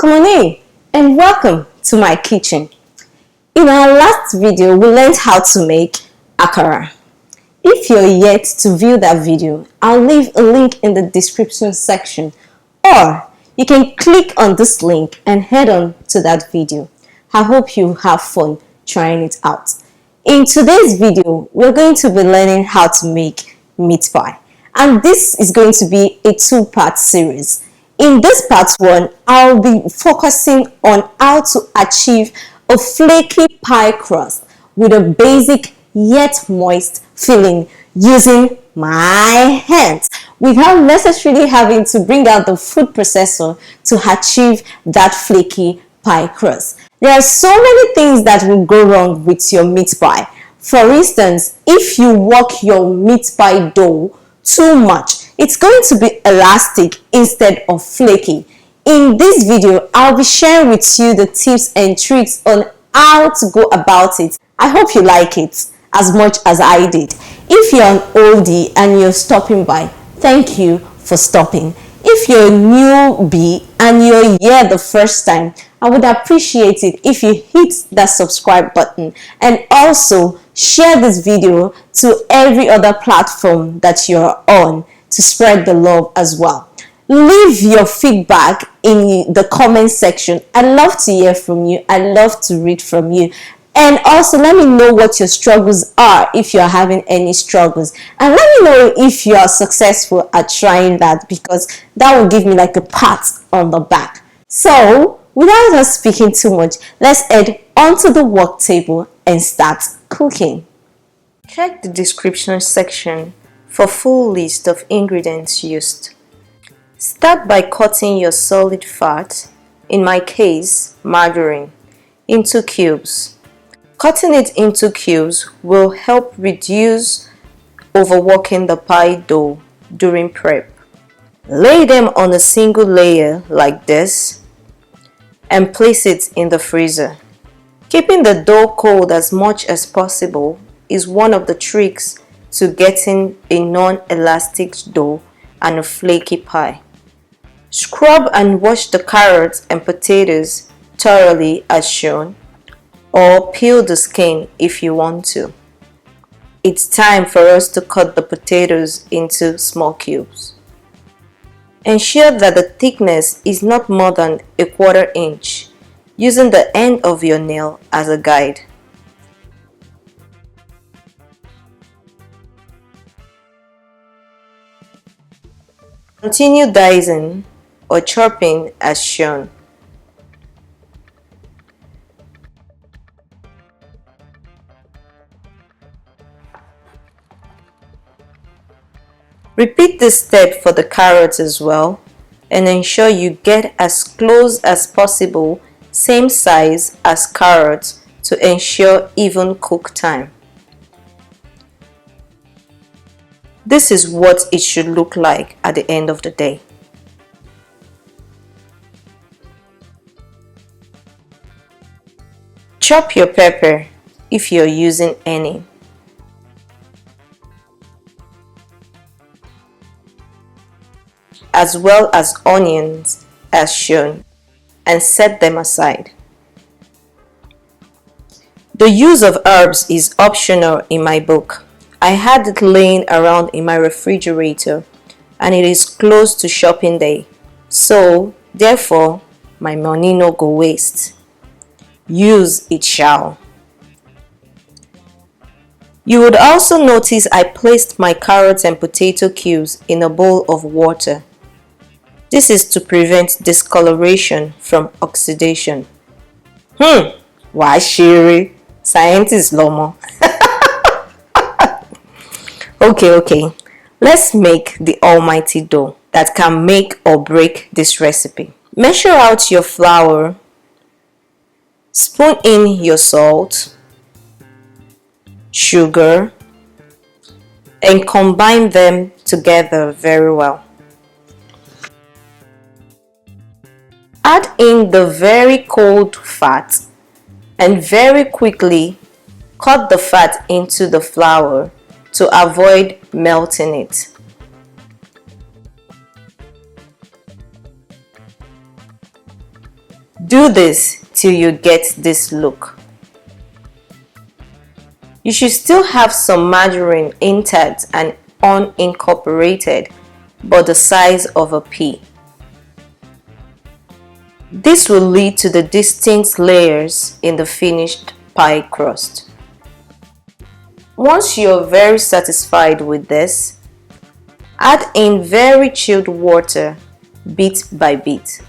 Come on in and welcome to my kitchen. In our last video, we learned how to make akara. If you're yet to view that video, I'll leave a link in the description section, or you can click on this link and head on to that video. I hope you have fun trying it out. In today's video, we're going to be learning how to make meat pie, and this is going to be a two-part series. In this part 1, I'll be focusing on how to achieve a flaky pie crust with a basic yet moist filling using my hands without necessarily having to bring out the food processor to achieve that flaky pie crust. There are so many things that will go wrong with your meat pie. For instance, if you work your meat pie dough too much, it's going to be elastic instead of flaky. In this video, I'll be sharing with you the tips and tricks on how to go about it. I hope you like it as much as I did. If you're an oldie and you're stopping by, thank you for stopping. If you're a newbie and you're here the first time, I would appreciate it if you hit that subscribe button and also share this video to every other platform that you're on to spread the love as well. Leave your feedback in the comment section. I love to hear from you. I love to read from you. And also let me know what your struggles are if you're having any struggles. And let me know if you are successful at trying that, because that will give me like a pat on the back. So without us speaking too much, let's head onto the work table and start cooking. Check the description section for full list of ingredients used. Start by cutting your solid fat, in my case margarine, into cubes. Cutting it into cubes will help reduce overworking the pie dough during prep. Lay them on a single layer like this and place it in the freezer. Keeping the dough cold as much as possible is one of the tricks to getting a non-elastic dough and a flaky pie. Scrub and wash the carrots and potatoes thoroughly as shown, or peel the skin if you want to. It's time for us to cut the potatoes into small cubes. Ensure that the thickness is not more than a 1/4 inch, using the end of your nail as a guide. Continue dicing or chopping as shown. Repeat this step for the carrots as well, and ensure you get as close as possible, same size as carrots, to ensure even cook time. This is what it should look like at the end of the day. Chop your pepper if you're using any. As well as onions as shown, and set them aside. The use of herbs is optional in my book. I had it laying around in my refrigerator and it is close to shopping day, so therefore my money no go waste. Use it shall. You would also notice I placed my carrots and potato cubes in a bowl of water. This is to prevent discoloration from oxidation. Why Sherry? Scientist Lomo. Okay. Let's make the almighty dough that can make or break this recipe. Measure out your flour. Spoon in your salt, sugar, and combine them together very well. Add in the very cold fat and very quickly cut the fat into the flour to avoid melting it. Do this till you get this look. You should still have some margarine intact and unincorporated, but the size of a pea. This will lead to the distinct layers in the finished pie crust. Once you're very satisfied with this, add in very chilled water bit by bit.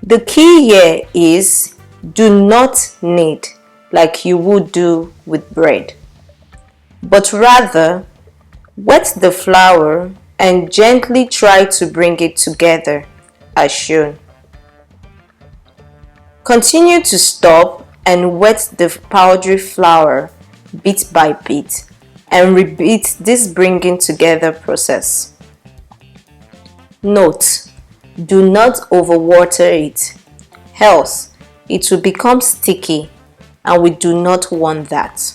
The key here is do not knead like you would do with bread, but rather wet the flour and gently try to bring it together as shown. Continue to stir and wet the powdery flour bit by bit and repeat this bringing together process. Note: do not overwater it, else it will become sticky and we do not want that.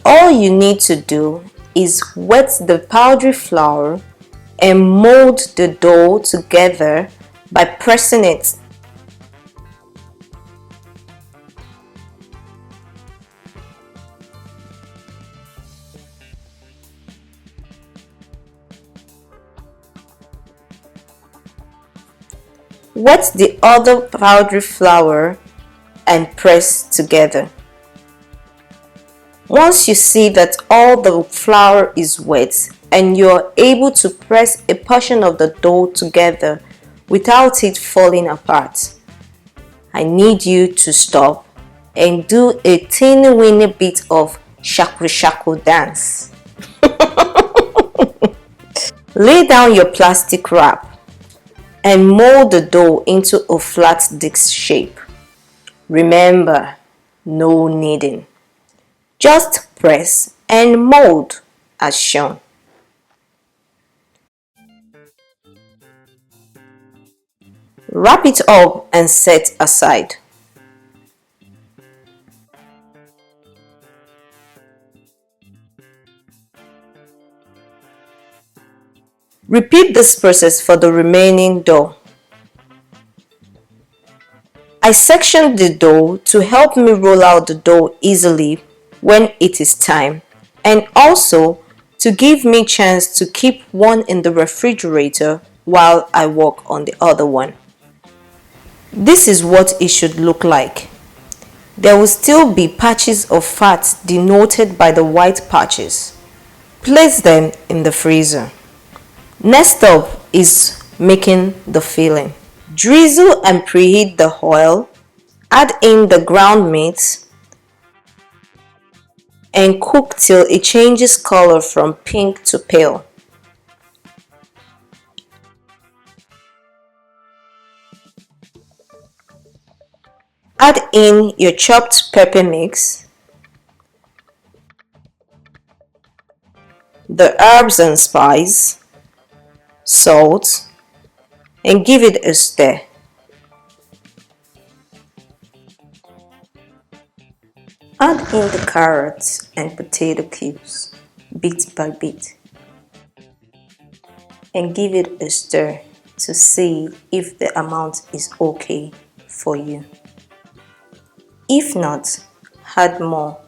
All you need to do is wet the powdery flour and mold the dough together by pressing it. Wet the other powdery flour and press together. Once you see that all the flour is wet and you are able to press a portion of the dough together without it falling apart, I need you to stop and do a teeny-weeny bit of shaku-shaku dance. Lay down your plastic wrap and mold the dough into a flat disc shape. Remember, no kneading. Just press and mold as shown. Wrap it up and set aside. Repeat this process for the remaining dough. I sectioned the dough to help me roll out the dough easily when it is time, and also to give me chance to keep one in the refrigerator while I work on the other one. This is what it should look like. There will still be patches of fat denoted by the white patches. Place them in the freezer. Next up is making the filling. Drizzle and preheat the oil. Add in the ground meat and cook till it changes color from pink to pale. Add in your chopped pepper mix, the herbs and spice, salt, and give it a stir. Add in the carrots and potato cubes bit by bit and give it a stir to see if the amount is okay for you. If not, add more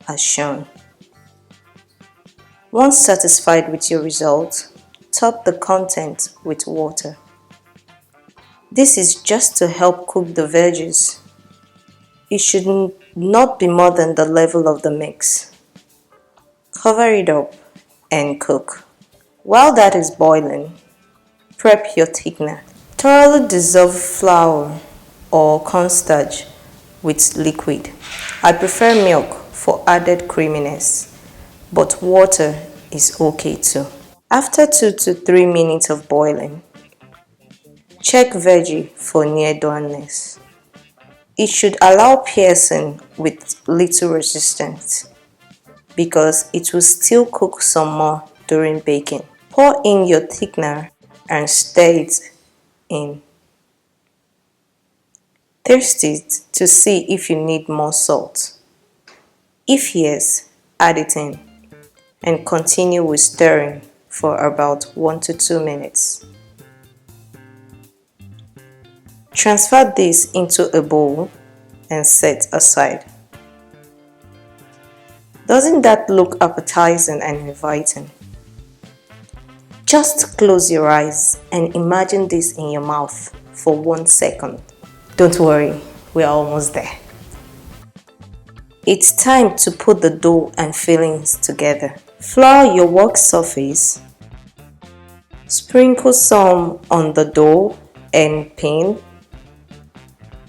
as shown. Once satisfied with your result, top the content with water. This is just to help cook the veggies. It should not be more than the level of the mix. Cover it up and cook. While that is boiling, prep your thickener. Thoroughly dissolve flour or cornstarch with liquid. I prefer milk for added creaminess, but water is okay too. After 2 to 3 minutes of boiling, check veggie for near doneness. It should allow piercing with little resistance because it will still cook some more during baking. Pour in your thickener and stir it in. Taste it to see if you need more salt. If yes, add it in and continue with stirring for about 1 to 2 minutes. Transfer this into a bowl and set aside. Doesn't that look appetizing and inviting? Just close your eyes and imagine this in your mouth for 1 second. Don't worry, we're almost there. It's time to put the dough and fillings together. Flour your work surface. Sprinkle some on the dough and pin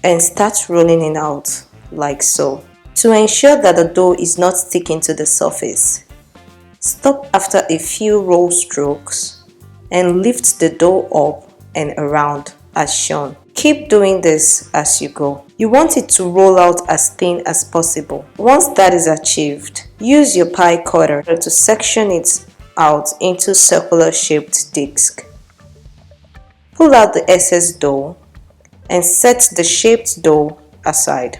and start rolling it out like so. To ensure that the dough is not sticking to the surface, stop after a few roll strokes and lift the dough up and around as shown. Keep doing this as you go. You want it to roll out as thin as possible. Once that is achieved, use your pie cutter to section it out into circular shaped discs. Pull out the excess dough and set the shaped dough aside.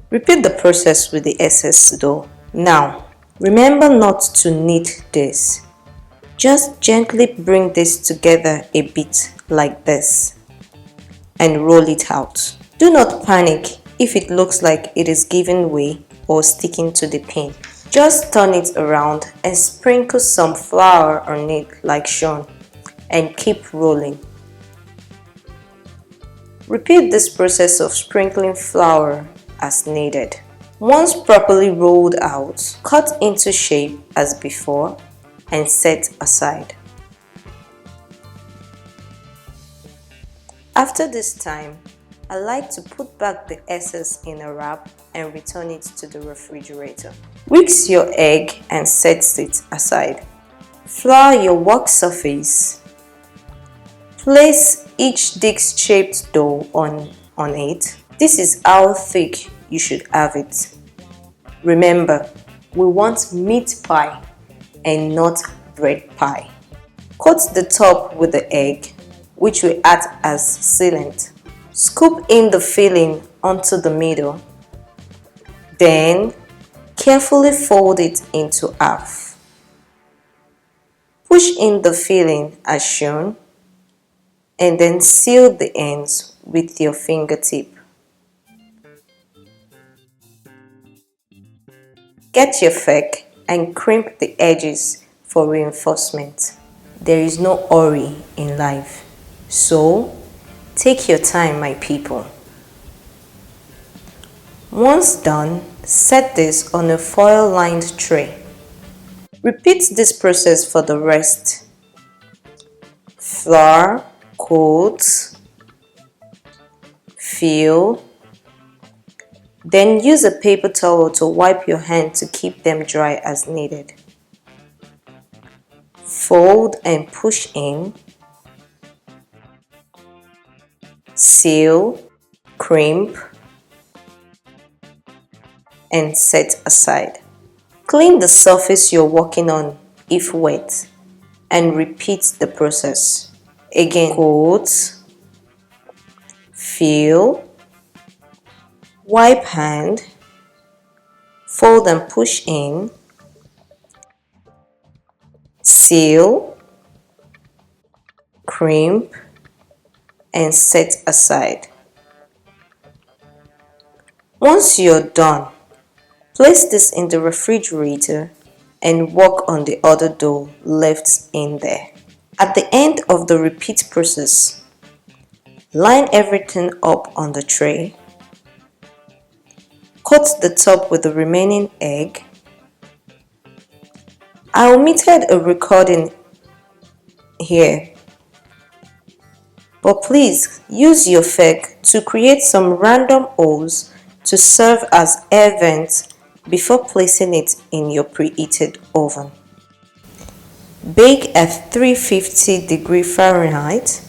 Repeat the process with the excess dough. Now, remember not to knead this. Just gently bring this together a bit like this and roll it out. Do not panic if it looks like it is giving way or sticking to the pin. Just turn it around and sprinkle some flour on it like shown and keep rolling. Repeat this process of sprinkling flour as needed. Once properly rolled out, cut into shape as before and set aside. After this time, I like to put back the excess in a wrap and return it to the refrigerator. Whisk your egg and set it aside. Flour your work surface. Place each disc-shaped dough on it. This is how thick you should have it. Remember, we want meat pie and not bread pie. Coat the top with the egg, which will act as sealant. Scoop in the filling onto the middle. Then, carefully fold it into half. Push in the filling as shown and then seal the ends with your fingertip. Get your fork and crimp the edges for reinforcement. There is no hurry in life, so take your time, my people. Once done, set this on a foil-lined tray. Repeat this process for the rest. Flour, coat, fill. Then use a paper towel to wipe your hand to keep them dry as needed. Fold and push in. Seal, crimp, and set aside. Clean the surface you're working on if wet and repeat the process. Again, coat, fill, wipe hand, fold and push in, seal, crimp, and set aside. Once you're done, place this in the refrigerator and work on the other dough left in there. At the end of the repeat process, line everything up on the tray. Cut the top with the remaining egg. I omitted a recording here, but please use your fork to create some random holes to serve as air vents before placing it in your preheated oven. Bake at 350°F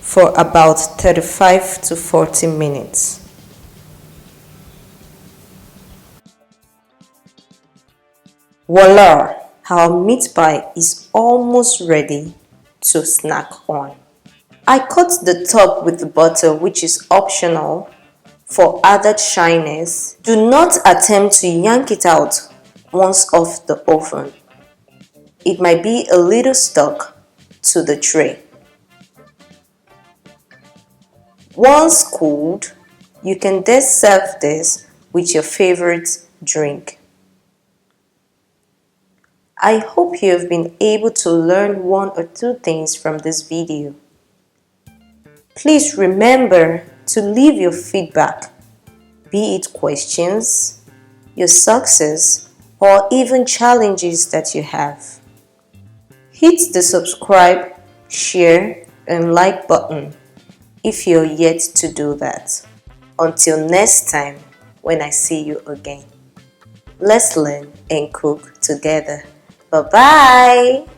for about 35 to 40 minutes. Voila! Our meat pie is almost ready to snack on. I cut the top with the butter, which is optional for added shyness. Do not attempt to yank it out once off the oven. It might be a little stuck to the tray. Once cooled, you can then serve this with your favorite drink. I hope you have been able to learn one or two things from this video. Please remember to leave your feedback, be it questions, your success, or even challenges that you have. Hit the subscribe, share, and like button if you're yet to do that. Until next time, when I see you again, let's learn and cook together. Bye-bye!